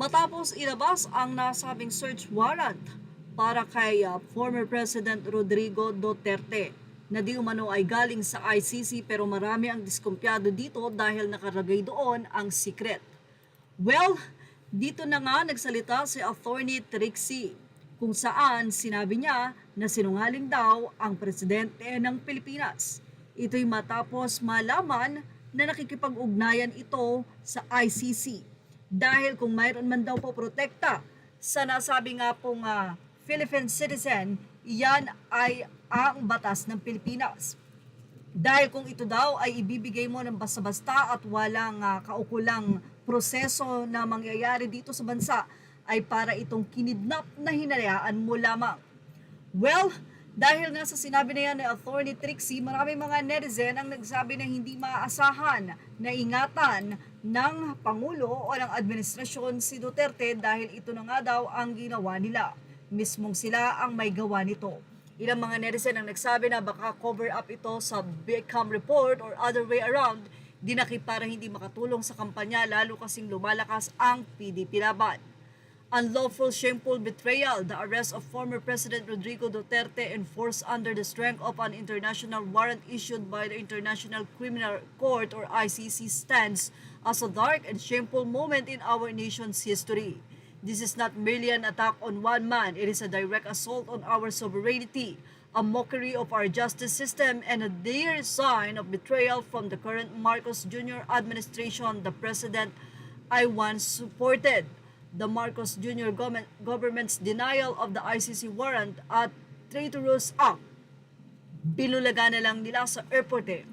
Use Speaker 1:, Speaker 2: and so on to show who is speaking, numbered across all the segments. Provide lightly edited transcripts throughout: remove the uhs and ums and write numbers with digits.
Speaker 1: Matapos ilabas ang nasabing search warrant para kay former President Rodrigo Duterte na di umano ay galing sa ICC pero marami ang diskumpiyado dito dahil nakalagay doon ang secret. Well, dito na nga nagsalita si Attorney Trixie kung saan sinabi niya na sinungaling daw ang presidente ng Pilipinas. Ito'y matapos malaman na nakikipag-ugnayan ito sa ICC. Dahil kung mayroon man daw po protekta sa nasabi nga pong Philippine citizen, iyan ay ang batas ng Pilipinas. Dahil kung ito daw ay ibibigay mo ng basta-basta at walang kaukulang proseso na mangyayari dito sa bansa, ay para itong kinidnap na hinayaan mo lamang. Well, dahil nga sa sinabi na yan ni Attorney Trixie, maraming mga netizen ang nagsabi na hindi maaasahan na ingatan ng Pangulo o ng administrasyon si Duterte dahil ito na nga daw ang ginawa nila. Mismong sila ang may gawa nito. Ilang mga netizen ang nagsabi na baka cover up ito sa Beckham report or other way around, dinaki para hindi makatulong sa kampanya lalo kasing lumalakas ang PDP laban. Unlawful, shameful betrayal, the arrest of former President Rodrigo Duterte enforced under the strength of an international warrant issued by the International Criminal Court or ICC stands as a dark and shameful moment in our nation's history. This is not merely an attack on one man, it is a direct assault on our sovereignty, a mockery of our justice system, and a clear sign of betrayal from the current Marcos Jr. administration, the president I once supported. The Marcos Jr. government's denial of the ICC warrant at traitorous act. Binulaga na lang nila sa airport eh.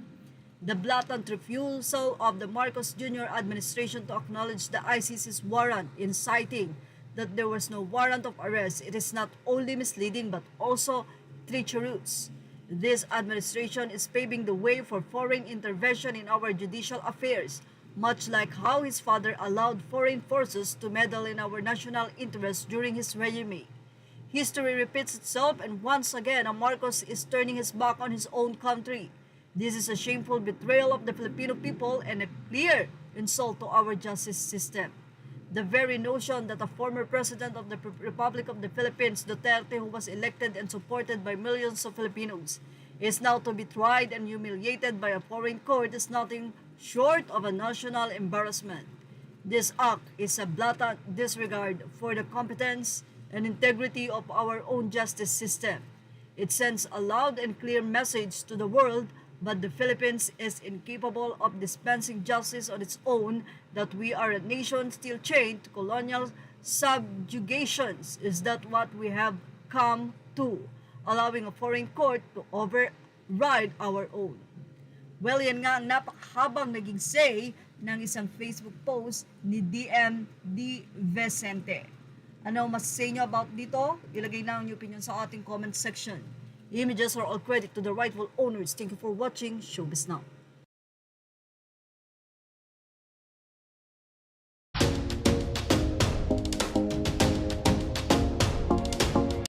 Speaker 1: The blatant refusal of the Marcos Jr. administration to acknowledge the ICC's warrant, inciting that there was no warrant of arrest. It is not only misleading but also treacherous. This administration is paving the way for foreign intervention in our judicial affairs, much like how his father allowed foreign forces to meddle in our national interests during his regime. History repeats itself, and once again, Marcos is turning his back on his own country. This is a shameful betrayal of the Filipino people and a clear insult to our justice system. The very notion that a former president of the Republic of the Philippines, Duterte, who was elected and supported by millions of Filipinos, is now to be tried and humiliated by a foreign court is nothing short of a national embarrassment. This act is a blatant disregard for the competence and integrity of our own justice system. It sends a loud and clear message to the world, but the Philippines is incapable of dispensing justice on its own, that we are a nation still chained to colonial subjugations. Is that what we have come to, allowing a foreign court to override our own? Well, yan nga ang napakahabang naging say ng isang Facebook post ni DM D. Vicente. Ano mas say nyo about dito? Ilagay lang ang opinion sa ating comment section. Images are all credit to the rightful owners. Thank you for watching Showbiz Now.